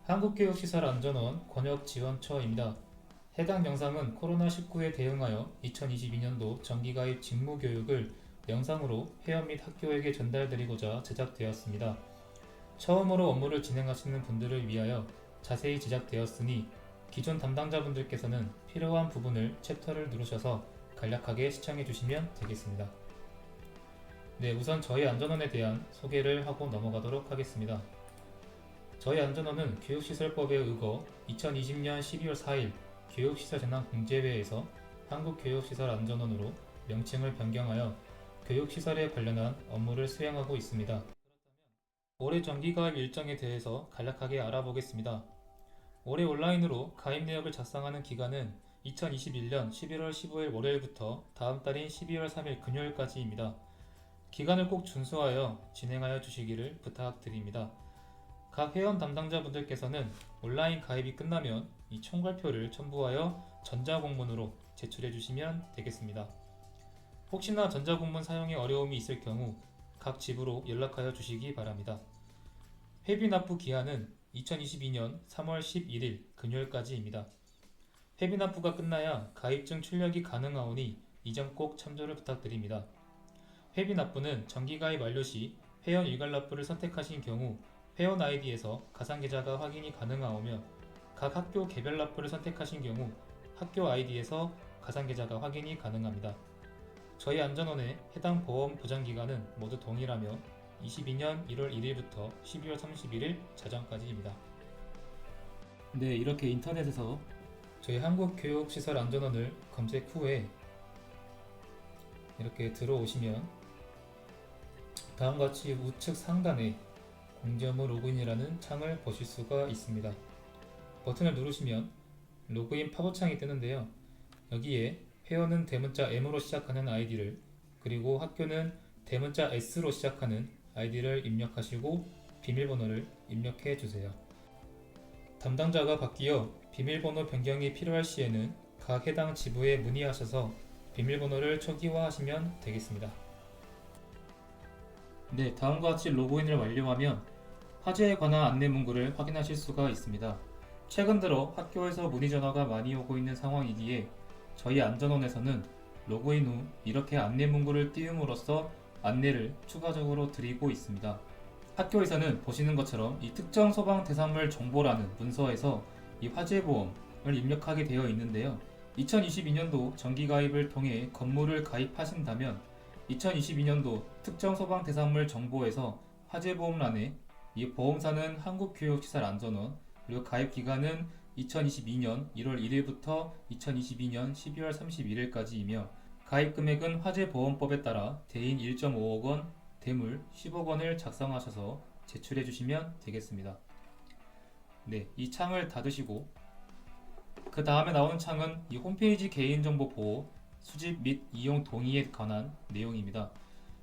한국교육시설안전원 권역지원처입니다. 해당 영상은 코로나19에 대응하여 2022년도 정기가입 직무교육을 영상으로 회원 및 학교에게 전달드리고자 제작되었습니다. 처음으로 업무를 진행하시는 분들을 위하여 자세히 제작되었으니 기존 담당자분들께서는 필요한 부분을 챕터를 누르셔서 간략하게 시청해 주시면 되겠습니다. 네, 우선 저희 안전원에 대한 소개를 하고 넘어가도록 하겠습니다. 저희 안전원은 교육시설법에 의거 2020년 12월 4일 교육시설재난공제회에서 한국교육시설안전원으로 명칭을 변경하여 교육시설에 관련한 업무를 수행하고 있습니다. 올해 정기가입 일정에 대해서 간략하게 알아보겠습니다. 올해 온라인으로 가입 내역을 작성하는 기간은 2021년 11월 15일 월요일부터 다음 달인 12월 3일 금요일까지입니다. 기간을 꼭 준수하여 진행하여 주시기를 부탁드립니다. 각 회원 담당자분들께서는 온라인 가입이 끝나면 이 총괄표를 첨부하여 전자공문으로 제출해 주시면 되겠습니다. 혹시나 전자공문 사용에 어려움이 있을 경우 각 집으로 연락하여 주시기 바랍니다. 회비 납부 기한은 2022년 3월 11일 금요일까지입니다. 회비 납부가 끝나야 가입증 출력이 가능하오니 이 점 꼭 참조를 부탁드립니다. 회비 납부는 정기가입 완료 시 회원 일괄 납부를 선택하신 경우 회원 아이디에서 가상계좌가 확인이 가능하오며 각 학교 개별 납부를 선택하신 경우 학교 아이디에서 가상계좌가 확인이 가능합니다. 저희 안전원의 해당 보험 보장기간은 모두 동일하며 22년 1월 1일부터 12월 31일 자정까지입니다. 네, 이렇게 인터넷에서 저희 한국교육시설안전원을 검색 후에 이렇게 들어오시면 다음과 같이 우측 상단에 공지업무 로그인이라는 창을 보실 수가 있습니다. 버튼을 누르시면 로그인 팝업창이 뜨는데요. 여기에 회원은 대문자 M으로 시작하는 아이디를, 그리고 학교는 대문자 S로 시작하는 아이디를 입력하시고 비밀번호를 입력해 주세요. 담당자가 바뀌어 비밀번호 변경이 필요할 시에는 각 해당 지부에 문의하셔서 비밀번호를 초기화하시면 되겠습니다. 네, 다음과 같이 로그인을 완료하면 화재에 관한 안내 문구를 확인하실 수가 있습니다. 최근 들어 학교에서 문의 전화가 많이 오고 있는 상황이기에 저희 안전원에서는 로그인 후 이렇게 안내 문구를 띄움으로써 안내를 추가적으로 드리고 있습니다. 학교에서는 보시는 것처럼 이 특정 소방 대상물 정보라는 문서에서 이 화재보험을 입력하게 되어 있는데요. 2022년도 정기가입을 통해 건물을 가입하신다면 2022년도 특정 소방 대상물 정보에서 화재보험란에 이 보험사는 한국교육시설안전원, 그리고 가입 기간은 2022년 1월 1일부터 2022년 12월 31일까지이며 가입 금액은 화재보험법에 따라 대인 1.5억 원, 대물 10억 원을 작성하셔서 제출해 주시면 되겠습니다. 네, 이 창을 닫으시고 그 다음에 나오는 창은 이 홈페이지 개인정보 보호, 수집 및 이용 동의에 관한 내용입니다.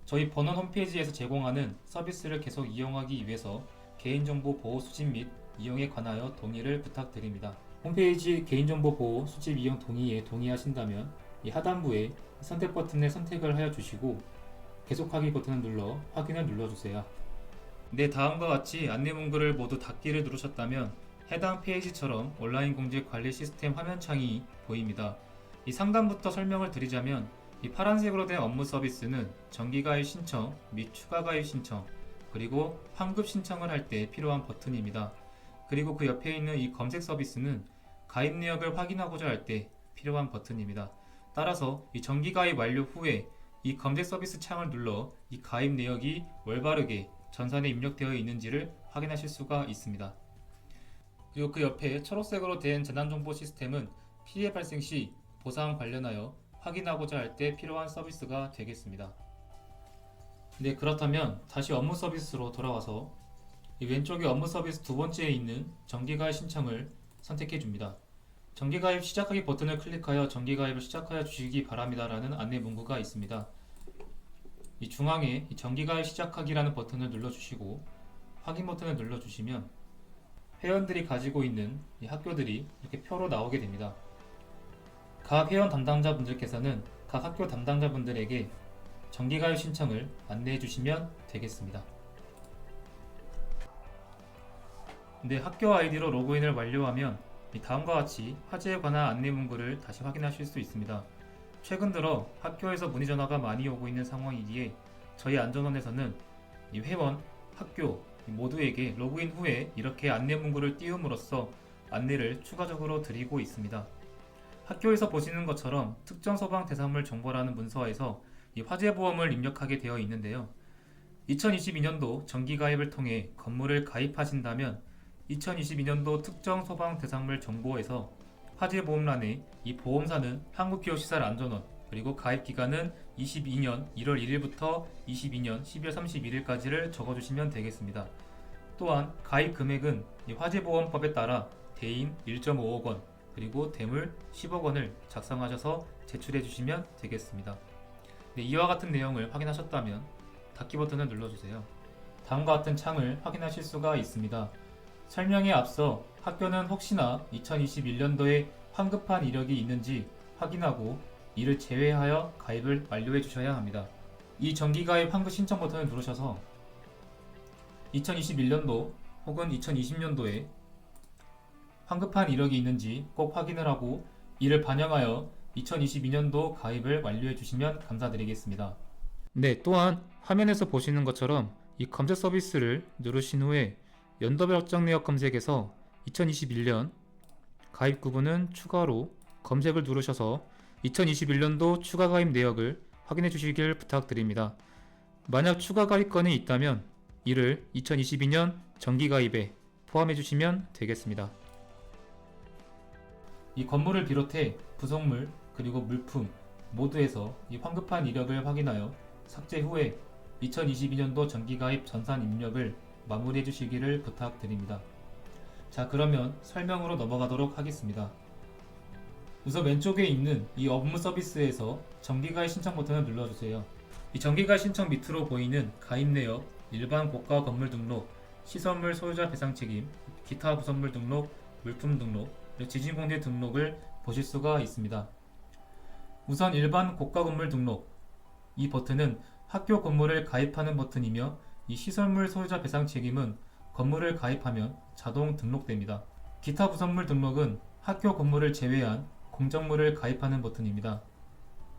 저희 번원 홈페이지에서 제공하는 서비스를 계속 이용하기 위해서 개인정보 보호 수집 및 이용에 관하여 동의를 부탁드립니다. 홈페이지 개인정보 보호 수집 이용 동의에 동의하신다면 이 하단부에 선택 버튼에 선택을 하여 주시고 계속하기 버튼을 눌러 확인을 눌러주세요. 네, 다음과 같이 안내 문구를 모두 닫기를 누르셨다면 해당 페이지처럼 온라인 공지 관리 시스템 화면창이 보입니다. 이 상단부터 설명을 드리자면 이 파란색으로 된 업무 서비스는 정기가입 신청 및 추가가입 신청, 그리고 환급 신청을 할 때 필요한 버튼입니다. 그리고 그 옆에 있는 이 검색 서비스는 가입 내역을 확인하고자 할 때 필요한 버튼입니다. 따라서 이 정기가입 완료 후에 이 검색 서비스 창을 눌러 이 가입 내역이 올바르게 전산에 입력되어 있는지를 확인하실 수가 있습니다. 그리고 그 옆에 초록색으로 된 재난정보 시스템은 피해 발생 시 보상 관련하여 확인하고자 할 때 필요한 서비스가 되겠습니다. 네, 그렇다면 다시 업무 서비스로 돌아와서 이 왼쪽에 업무 서비스 두 번째에 있는 정기가입 신청을 선택해 줍니다. 정기가입 시작하기 버튼을 클릭하여 정기가입을 시작하여 주시기 바랍니다 라는 안내 문구가 있습니다. 이 중앙에 이 정기가입 시작하기라는 버튼을 눌러주시고 확인 버튼을 눌러주시면 회원들이 가지고 있는 이 학교들이 이렇게 표로 나오게 됩니다. 각 회원 담당자분들께서는 각 학교 담당자분들에게 정기가입 신청을 안내해 주시면 되겠습니다. 네, 학교 아이디로 로그인을 완료하면 다음과 같이 화재에 관한 안내 문구를 다시 확인하실 수 있습니다. 최근 들어 학교에서 문의 전화가 많이 오고 있는 상황이기에 저희 안전원에서는 이 회원, 학교 모두에게 로그인 후에 이렇게 안내 문구를 띄움으로써 안내를 추가적으로 드리고 있습니다. 학교에서 보시는 것처럼 특정 소방 대상물 정보라는 문서에서 이 화재보험을 입력하게 되어 있는데요. 2022년도 정기가입을 통해 건물을 가입하신다면 2022년도 특정 소방 대상물 정보에서 화재보험란에 이 보험사는 한국기업시설안전원 그리고 가입기간은 22년 1월 1일부터 22년 12월 31일까지를 적어주시면 되겠습니다. 또한 가입 금액은 화재보험법에 따라 대인 1.5억 원 그리고 대물 10억 원을 작성하셔서 제출해 주시면 되겠습니다. 네, 이와 같은 내용을 확인하셨다면 닫기 버튼을 눌러주세요. 다음과 같은 창을 확인하실 수가 있습니다. 설명에 앞서 학교는 혹시나 2021년도에 환급한 이력이 있는지 확인하고 이를 제외하여 가입을 완료해 주셔야 합니다. 이 정기가입 환급 신청 버튼을 누르셔서 2021년도 혹은 2020년도에 환급한 이력이 있는지 꼭 확인을 하고 이를 반영하여 2022년도 가입을 완료해 주시면 감사드리겠습니다. 네, 또한 화면에서 보시는 것처럼 이 검색 서비스를 누르신 후에 연도별 확정 내역 검색에서 2021년 가입 구분은 추가로 검색을 누르셔서 2021년도 추가 가입 내역을 확인해 주시길 부탁드립니다. 만약 추가 가입 건이 있다면 이를 2022년 정기 가입에 포함해 주시면 되겠습니다. 이 건물을 비롯해 부속물 그리고 물품 모두에서 이 환급한 이력을 확인하여 삭제 후에 2022년도 정기가입 전산 입력을 마무리해 주시기를 부탁드립니다. 자, 그러면 설명으로 넘어가도록 하겠습니다. 우선 왼쪽에 있는 이 업무 서비스에서 정기가입 신청 버튼을 눌러주세요. 이 정기가입 신청 밑으로 보이는 가입 내역, 일반 고가 건물 등록, 시설물 소유자 배상 책임, 기타 부속물 등록, 물품 등록, 지진공제 등록을 보실 수가 있습니다. 우선 일반 고가 건물 등록, 이 버튼은 학교 건물을 가입하는 버튼이며 이 시설물 소유자 배상 책임은 건물을 가입하면 자동 등록됩니다. 기타 부속물 등록은 학교 건물을 제외한 공정물을 가입하는 버튼입니다.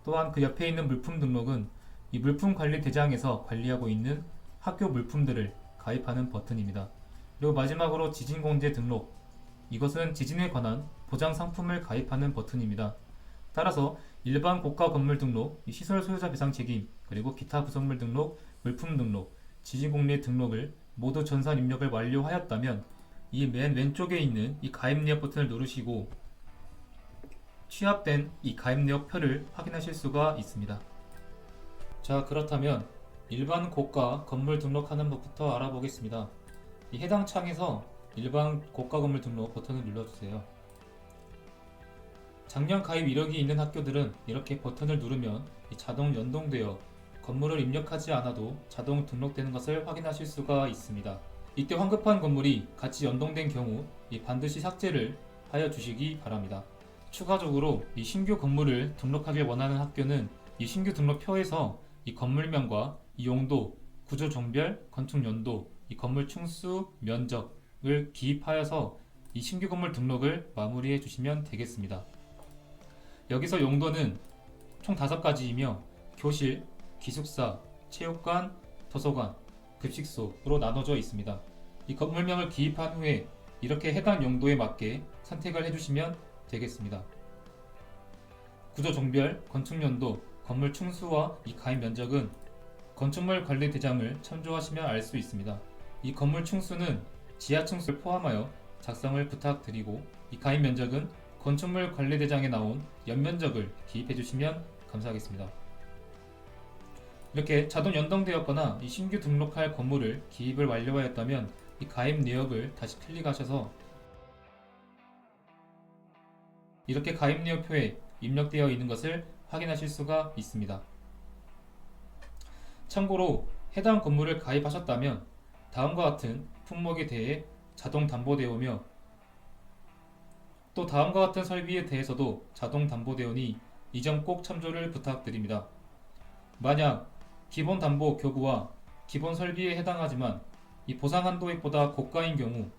또한 그 옆에 있는 물품 등록은 이 물품 관리 대장에서 관리하고 있는 학교 물품들을 가입하는 버튼입니다. 그리고 마지막으로 지진공제 등록, 이것은 지진에 관한 보장 상품을 가입하는 버튼입니다. 따라서 일반 고가 건물 등록, 시설 소유자 배상 책임, 그리고 기타 부속물 등록, 물품 등록, 지진공제 등록을 모두 전산 입력을 완료하였다면 이 맨 왼쪽에 있는 이 가입 내역 버튼을 누르시고 취합된 이 가입 내역 표를 확인하실 수가 있습니다. 자, 그렇다면 일반 고가 건물 등록하는 법부터 알아보겠습니다. 이 해당 창에서 일반 고가 건물 등록 버튼을 눌러주세요. 작년 가입 이력이 있는 학교들은 이렇게 버튼을 누르면 자동 연동되어 건물을 입력하지 않아도 자동 등록되는 것을 확인하실 수가 있습니다. 이때 환급한 건물이 같이 연동된 경우 반드시 삭제를 하여 주시기 바랍니다. 추가적으로 이 신규 건물을 등록하길 원하는 학교는 이 신규 등록표에서 이 건물명과 이 용도, 구조 종별, 건축 연도, 이 건물 층수, 면적을 기입하여서 이 신규 건물 등록을 마무리해 주시면 되겠습니다. 여기서 용도는 총 5가지이며 교실, 기숙사, 체육관, 도서관, 급식소로 나눠져 있습니다. 이 건물명을 기입한 후에 이렇게 해당 용도에 맞게 선택을 해주시면 되겠습니다. 구조 종별, 건축 연도, 건물 층수와 이 가입 면적은 건축물 관리 대장을 참조하시면 알 수 있습니다. 이 건물 층수는 지하 층수를 포함하여 작성을 부탁드리고 이 가입 면적은 건축물 관리 대장에 나온 연면적을 기입해 주시면 감사하겠습니다. 이렇게 자동 연동되었거나 이 신규 등록할 건물을 기입을 완료하였다면 이 가입 내역을 다시 클릭하셔서 이렇게 가입 내역표에 입력되어 있는 것을 확인하실 수가 있습니다. 참고로 해당 건물을 가입하셨다면 다음과 같은 품목에 대해 자동 담보되어 오며 또 다음과 같은 설비에 대해서도 자동 담보되오니 이 점 꼭 참조를 부탁드립니다. 만약 기본 담보 교구와 기본 설비에 해당하지만 이 보상 한도액보다 고가인 경우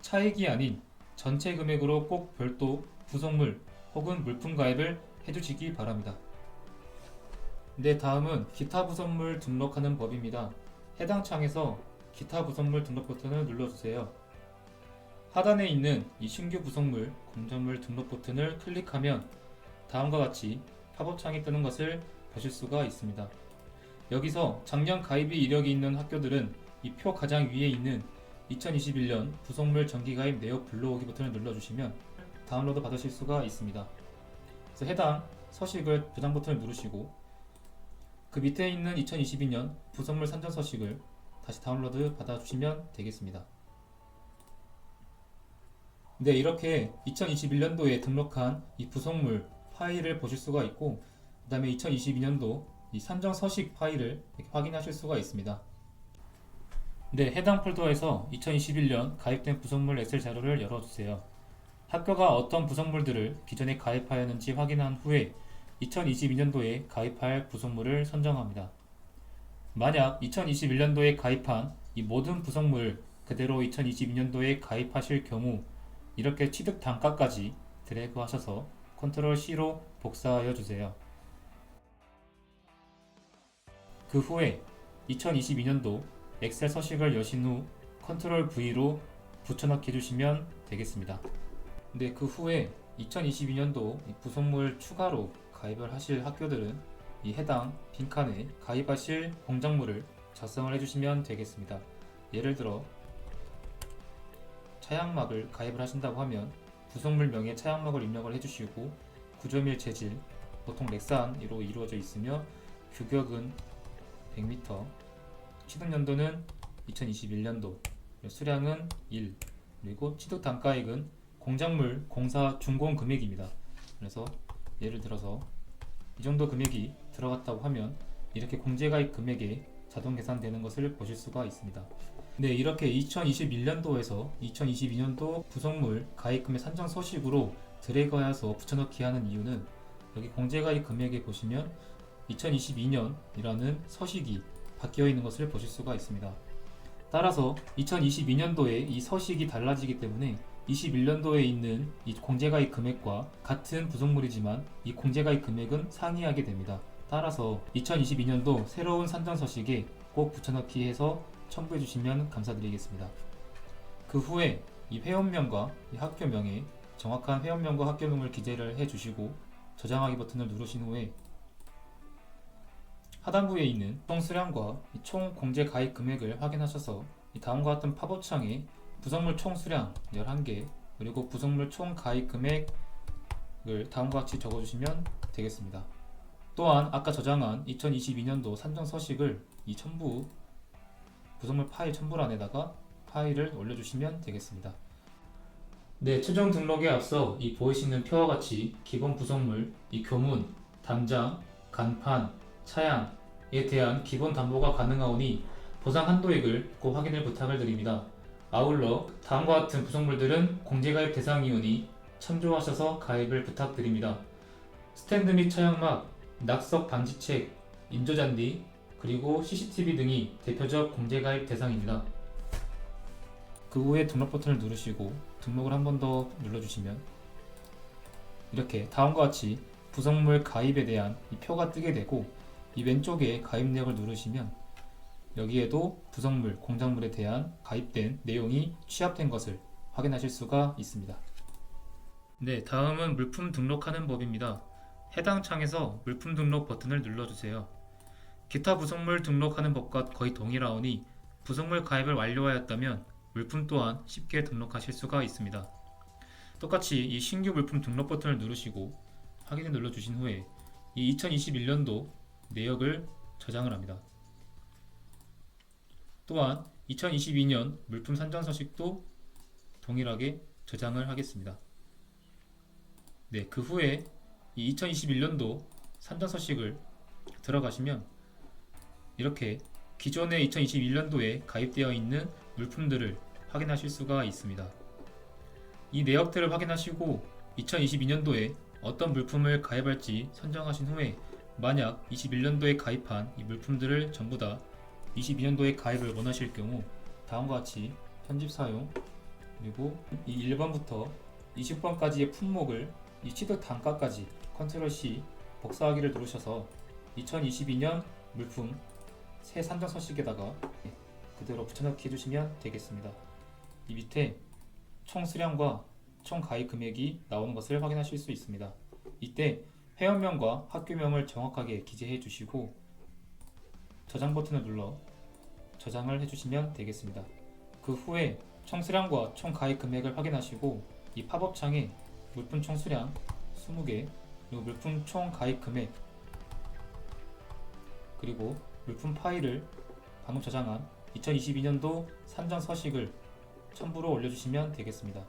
차익이 아닌 전체 금액으로 꼭 별도 부속물 혹은 물품 가입을 해주시기 바랍니다. 네, 다음은 기타 부속물 등록하는 법입니다. 해당 창에서 기타 부속물 등록 버튼을 눌러주세요. 하단에 있는 이 신규 부속물, 공정물 등록 버튼을 클릭하면 다음과 같이 팝업창이 뜨는 것을 보실 수가 있습니다. 여기서 작년 가입이 이력이 있는 학교들은 이 표 가장 위에 있는 2021년 부속물 정기가입 내역 불러오기 버튼을 눌러주시면 다운로드 받으실 수가 있습니다. 그래서 해당 서식을 저장 버튼을 누르시고 그 밑에 있는 2022년 부속물 산정 서식을 다시 다운로드 받아주시면 되겠습니다. 네, 이렇게 2021년도에 등록한 이 부속물 파일을 보실 수가 있고, 그 다음에 2022년도 이 산정 서식 파일을 이렇게 확인하실 수가 있습니다. 네, 해당 폴더에서 2021년 가입된 부속물 엑셀 자료를 열어주세요. 학교가 어떤 부속물들을 기존에 가입하였는지 확인한 후에 2022년도에 가입할 부속물을 선정합니다. 만약 2021년도에 가입한 이 모든 부속물을 그대로 2022년도에 가입하실 경우 이렇게 취득 단가까지 드래그 하셔서 컨트롤 C로 복사하여 주세요. 그 후에 2022년도 엑셀 서식을 여신 후 컨트롤 V로 붙여넣기 해주시면 되겠습니다. 네, 그 후에 2022년도 부속물 추가로 가입을 하실 학교들은 이 해당 빈칸에 가입하실 공정물을 작성을 해주시면 되겠습니다. 예를 들어 차양막을 가입을 하신다고 하면 부속물 명에 차양막을 입력을 해주시고 구조밀 재질, 보통 렉산으로 이루어져 있으며 규격은 100m, 취득연도는 2021년도, 수량은 1, 그리고 취득 단가액은 공작물 공사 준공 금액입니다. 그래서 예를 들어서 이 정도 금액이 들어갔다고 하면 이렇게 공제가입 금액에 자동 계산되는 것을 보실 수가 있습니다. 네, 이렇게 2021년도에서 2022년도 부속물 가입금액 산정 서식으로 드래그하여서 붙여넣기 하는 이유는 여기 공제가입 금액에 보시면 2022년이라는 서식이 바뀌어 있는 것을 보실 수가 있습니다. 따라서 2022년도에 이 서식이 달라지기 때문에 21년도에 있는 이 공제가입 금액과 같은 부속물이지만 이 공제가입 금액은 상이하게 됩니다. 따라서 2022년도 새로운 산정 서식에 꼭 붙여넣기 해서 첨부해 주시면 감사드리겠습니다. 그 후에 이 회원명과 이 학교명에 정확한 회원명과 학교명을 기재를 해 주시고 저장하기 버튼을 누르신 후에 하단부에 있는 총 수량과 총 공제 가입 금액을 확인하셔서 다음과 같은 팝업창에 부속물 총 수량 11개 그리고 부속물 총 가입 금액을 다음과 같이 적어주시면 되겠습니다. 또한 아까 저장한 2022년도 산정 서식을 이 첨부 부속물 파일 첨부란에다가 파일을 올려주시면 되겠습니다. 네, 최종 등록에 앞서 이 보이시는 표와 같이 기본 부속물, 이 교문, 담장, 간판, 차양에 대한 기본 담보가 가능하오니 보상 한도액을 꼭 확인을 부탁을 드립니다. 아울러 다음과 같은 부속물들은 공제가입 대상이오니 참조하셔서 가입을 부탁드립니다. 스탠드 및 차양막, 낙석 방지책, 인조잔디, 그리고 CCTV 등이 대표적 공제가입 대상입니다. 그 후에 등록 버튼을 누르시고 등록을 한 번 더 눌러주시면 이렇게 다음과 같이 부속물 가입에 대한 이 표가 뜨게 되고 이 왼쪽에 가입 내역을 누르시면 여기에도 부속물, 공작물에 대한 가입된 내용이 취합된 것을 확인하실 수가 있습니다. 네, 다음은 물품 등록하는 법입니다. 해당 창에서 물품 등록 버튼을 눌러주세요. 기타 부속물 등록하는 법과 거의 동일하오니 부속물 가입을 완료하였다면 물품 또한 쉽게 등록하실 수가 있습니다. 똑같이 이 신규 물품 등록 버튼을 누르시고 확인을 눌러주신 후에 이 2021년도 내역을 저장을 합니다. 또한 2022년 물품 산정 서식도 동일하게 저장을 하겠습니다. 네, 그 후에 이 2021년도 산정 서식을 들어가시면 이렇게 기존의 2021년도에 가입되어 있는 물품들을 확인하실 수가 있습니다. 이 내역들을 확인하시고 2022년도에 어떤 물품을 가입할지 선정하신 후에 만약 21년도에 가입한 이 물품들을 전부 다 22년도에 가입을 원하실 경우 다음과 같이 편집 사용 그리고 이 1번부터 20번까지의 품목을 이 취득 단가까지 컨트롤 C 복사하기를 누르셔서 2022년 물품 새 산정 서식에다가 그대로 붙여넣기 해주시면 되겠습니다. 이 밑에 총 수량과 총 가입 금액이 나오는 것을 확인하실 수 있습니다. 이때 회원명과 학교명을 정확하게 기재해 주시고 저장 버튼을 눌러 저장을 해주시면 되겠습니다. 그 후에 총 수량과 총 가입 금액을 확인하시고 이 팝업 창에 물품 총 수량 20개 그리고 물품 총 가입 금액 그리고 물품 파일을 방금 저장한 2022년도 산정 서식을 첨부로 올려주시면 되겠습니다.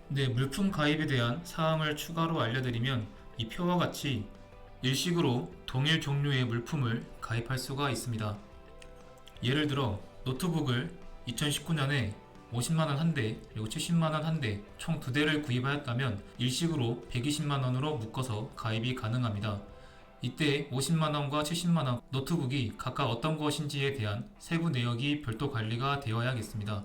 네, 물품 가입에 대한 사항을 추가로 알려드리면 이 표와 같이 일식으로 동일 종류의 물품을 가입할 수가 있습니다. 예를 들어 노트북을 2019년에 50만원 한 대 그리고 70만원 한 대 총 2대를 구입하였다면 일식으로 120만원으로 묶어서 가입이 가능합니다. 이때 50만원과 70만원 노트북이 각각 어떤 것인지에 대한 세부 내역이 별도 관리가 되어야겠습니다.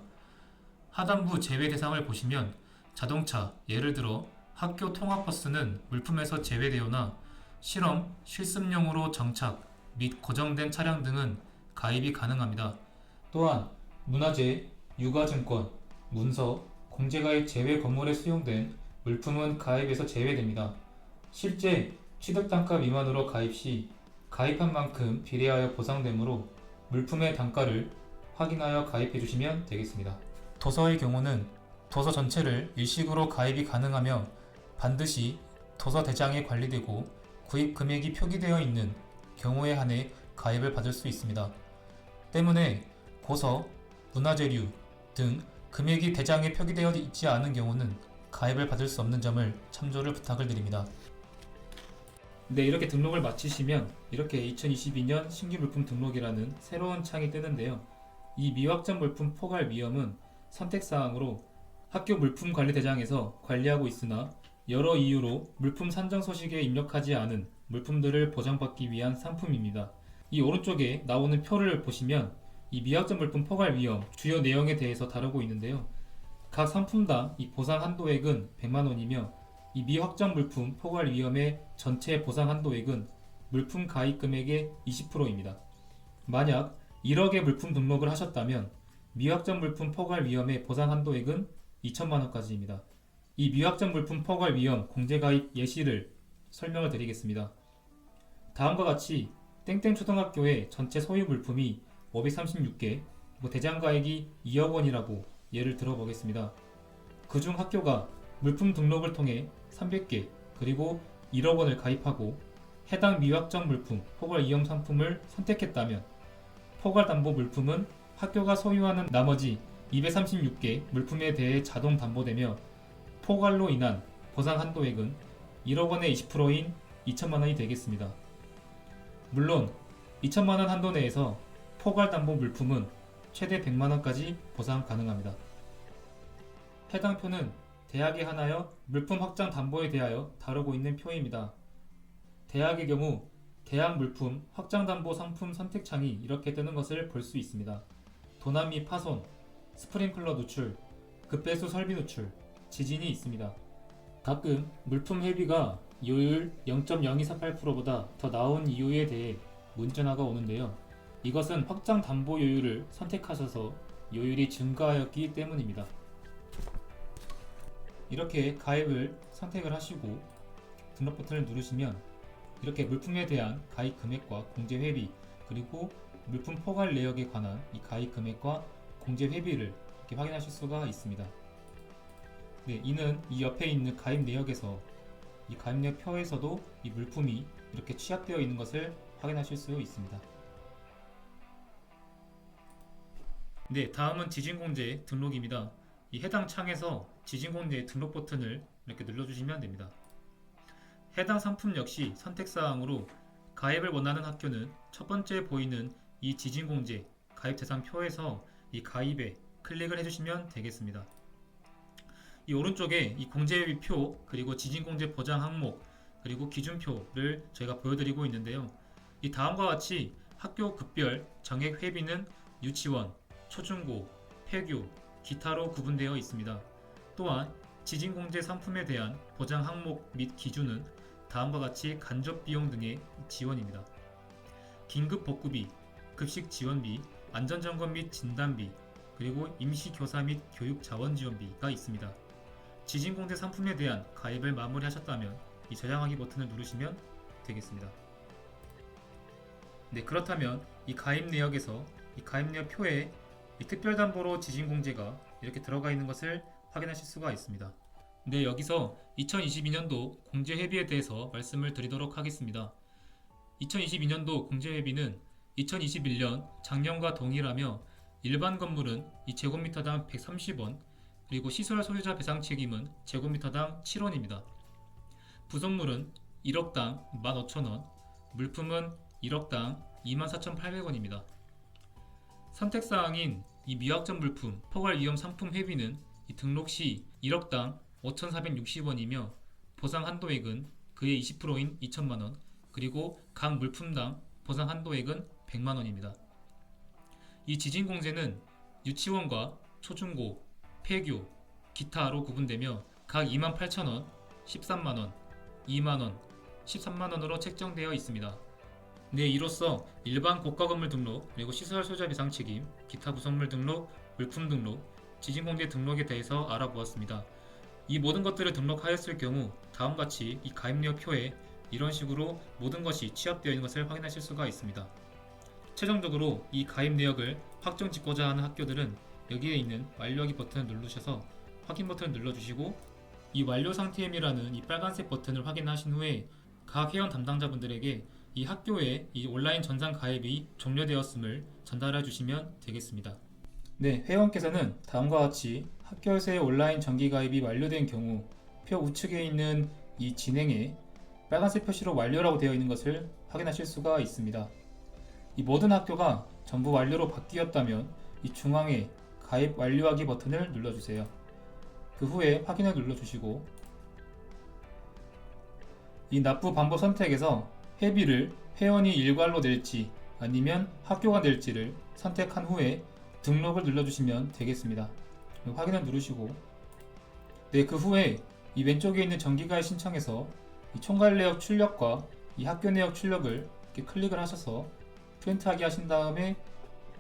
하단부 제외 대상을 보시면 자동차, 예를 들어 학교 통학버스는 물품에서 제외되거나 실험, 실습용으로 정착 및 고정된 차량 등은 가입이 가능합니다. 또한 문화재, 유가증권, 문서, 공제가입 제외 건물에 수용된 물품은 가입에서 제외됩니다. 실제 취득단가 미만으로 가입 시 가입한 만큼 비례하여 보상되므로 물품의 단가를 확인하여 가입해 주시면 되겠습니다. 도서의 경우는 도서 전체를 일식으로 가입이 가능하며 반드시 도서 대장에 관리되고 구입 금액이 표기되어 있는 경우에 한해 가입을 받을 수 있습니다. 때문에 고서, 문화재류 등 금액이 대장에 표기되어 있지 않은 경우는 가입을 받을 수 없는 점을 참조를 부탁을 드립니다. 네, 이렇게 등록을 마치시면 이렇게 2022년 신규 물품 등록이라는 새로운 창이 뜨는데요. 이 미확정 물품 포괄 위험은 선택사항으로 학교 물품 관리 대장에서 관리하고 있으나 여러 이유로 물품 산정 서식에 입력하지 않은 물품들을 보장받기 위한 상품입니다. 이 오른쪽에 나오는 표를 보시면 이 미확정 물품 포괄 위험 주요 내용에 대해서 다루고 있는데요. 각 상품당 이 보상 한도액은 100만원이며 이 미확정 물품 포괄 위험의 전체 보상 한도액은 물품 가입 금액의 20%입니다. 만약 1억의 물품 등록을 하셨다면 미확정 물품 포괄 위험의 보상 한도액은 2천만원까지입니다. 이 미확정 물품 포괄 위험 공제 가입 예시를 설명을 드리겠습니다. 다음과 같이 땡땡 초등학교의 전체 소유 물품이 536개, 대장 가액이 2억 원이라고 예를 들어보겠습니다. 그중 학교가 물품 등록을 통해 300개 그리고 1억 원을 가입하고 해당 미확정 물품 포괄 위험 상품을 선택했다면 포괄 담보 물품은 학교가 소유하는 나머지 236개 물품에 대해 자동 담보되며 포괄로 인한 보상 한도액은 1억 원의 20%인 2천만 원이 되겠습니다. 물론 2천만 원 한도 내에서 포괄 담보 물품은 최대 100만 원까지 보상 가능합니다. 해당 표는 대학에 한하여 물품 확장 담보에 대하여 다루고 있는 표입니다. 대학의 경우 대학 물품 확장 담보 상품 선택창이 이렇게 뜨는 것을 볼 수 있습니다. 도난 및 파손, 스프링클러 누출, 급배수 설비 누출, 지진이 있습니다. 가끔 물품 회비가 요율 0.0248%보다 더 나온 이유에 대해 문전화가 오는데요. 이것은 확장 담보 요율을 선택하셔서 요율이 증가하였기 때문입니다. 이렇게 가입을 선택을 하시고 등록 버튼을 누르시면 이렇게 물품에 대한 가입 금액과 공제 회비 그리고 물품 포괄 내역에 관한 이 가입 금액과 공제 회비를 이렇게 확인하실 수가 있습니다. 네, 이는 이 옆에 있는 가입 내역에서 이 가입 내역 표에서도 이 물품이 이렇게 취합되어 있는 것을 확인하실 수 있습니다. 네, 다음은 지진공제 등록입니다. 이 해당 창에서 지진공제 등록 버튼을 이렇게 눌러주시면 됩니다. 해당 상품 역시 선택사항으로 가입을 원하는 학교는 첫 번째 보이는 이 지진공제 가입 대상 표에서 이 가입에 클릭을 해주시면 되겠습니다. 이 오른쪽에 이 공제비 표 그리고 지진공제 보장 항목 그리고 기준표를 저희가 보여드리고 있는데요. 이 다음과 같이 학교 급별 정액 회비는 유치원, 초중고, 폐교, 기타로 구분되어 있습니다. 또한 지진공제 상품에 대한 보장 항목 및 기준은 다음과 같이 간접 비용 등의 지원입니다. 긴급 복구비, 급식 지원비, 안전점검 및 진단비, 그리고 임시교사 및 교육 자원 지원비가 있습니다. 지진공제 상품에 대한 가입을 마무리하셨다면 이 저장하기 버튼을 누르시면 되겠습니다. 네, 그렇다면 이 가입 내역에서 이 가입 내역 표에 이 특별담보로 지진공제가 이렇게 들어가 있는 것을 확인하실 수가 있습니다. 네, 여기서 2022년도 공제회비에 대해서 말씀을 드리도록 하겠습니다. 2022년도 공제회비는 2021년 작년과 동일하며 일반 건물은 이 제곱미터당 130원, 그리고 시설 소유자 배상 책임은 제곱미터당 7원입니다. 부속물은 1억당 15,000원, 물품은 1억당 24,800원입니다. 선택사항인 이 미확정 물품 포괄 위험 상품 회비는 이 등록 시 1억당 5,460원이며 보상 한도액은 그의 20%인 2천만원, 그리고 각 물품당 보상 한도액은 100만원입니다. 이 지진공제는 유치원과 초중고, 폐교, 기타로 구분되며 각 28,000원, 13만원, 2만원, 13만원으로 책정되어 있습니다. 네, 이로써 일반 고가 건물 등록, 그리고 시설 소유자 배상 책임, 기타 구성물 등록, 물품 등록, 지진공제 등록에 대해서 알아보았습니다. 이 모든 것들을 등록하였을 경우 다음같이 이 가입 내역 표에 이런 식으로 모든 것이 취합되어 있는 것을 확인하실 수가 있습니다. 최종적으로 이 가입 내역을 확정 짓고자 하는 학교들은 여기에 있는 완료하기 버튼을 누르셔서 확인 버튼을 눌러주시고 이 완료 상태임이라는 이 빨간색 버튼을 확인하신 후에 각 회원 담당자분들에게 이 학교에 이 온라인 전산 가입이 종료되었음을 전달해 주시면 되겠습니다. 네, 회원께서는 다음과 같이 학교에서의 온라인 정기 가입이 완료된 경우 표 우측에 있는 이 진행에 빨간색 표시로 완료라고 되어 있는 것을 확인하실 수가 있습니다. 이 모든 학교가 전부 완료로 바뀌었다면 이 중앙에 가입 완료하기 버튼을 눌러주세요. 그 후에 확인을 눌러주시고 이 납부 방법 선택에서 회비를 회원이 일괄로 낼지 아니면 학교가 낼지를 선택한 후에 등록을 눌러주시면 되겠습니다. 확인을 누르시고 네, 그 후에 이 왼쪽에 있는 정기가입 신청에서 이 총괄 내역 출력과 이 학교 내역 출력을 이렇게 클릭을 하셔서 프린트하기 하신 다음에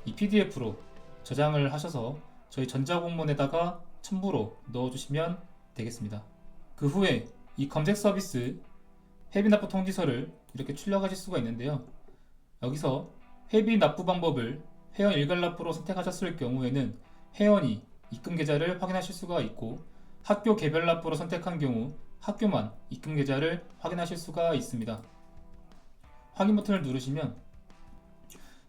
이 PDF로 저장을 하셔서 저희 전자공문에다가 첨부로 넣어주시면 되겠습니다. 그 후에 이 검색 서비스 회비 납부 통지서를 이렇게 출력하실 수가 있는데요. 여기서 회비 납부 방법을 회원 일괄 납부로 선택하셨을 경우에는 회원이 입금 계좌를 확인하실 수가 있고 학교 개별 납부로 선택한 경우 학교만 입금 계좌를 확인하실 수가 있습니다. 확인 버튼을 누르시면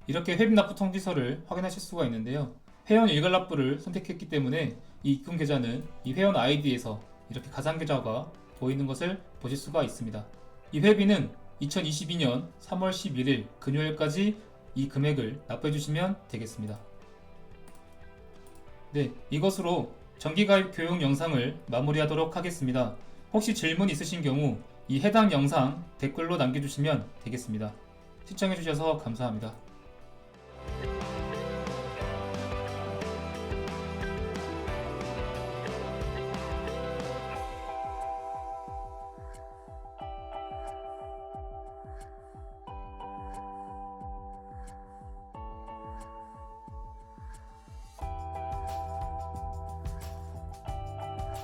이렇게 회비 납부 통지서를 확인하실 수가 있는데요. 회원 일괄 납부를 선택했기 때문에 이 입금 계좌는 이 회원 아이디에서 이렇게 가상 계좌가 보이는 것을 보실 수가 있습니다. 이 회비는 2022년 3월 11일 금요일까지 이 금액을 납부해 주시면 되겠습니다. 네, 이것으로 정기가입 교육 영상을 마무리하도록 하겠습니다. 혹시 질문 있으신 경우 이 해당 영상 댓글로 남겨주시면 되겠습니다. 시청해주셔서 감사합니다.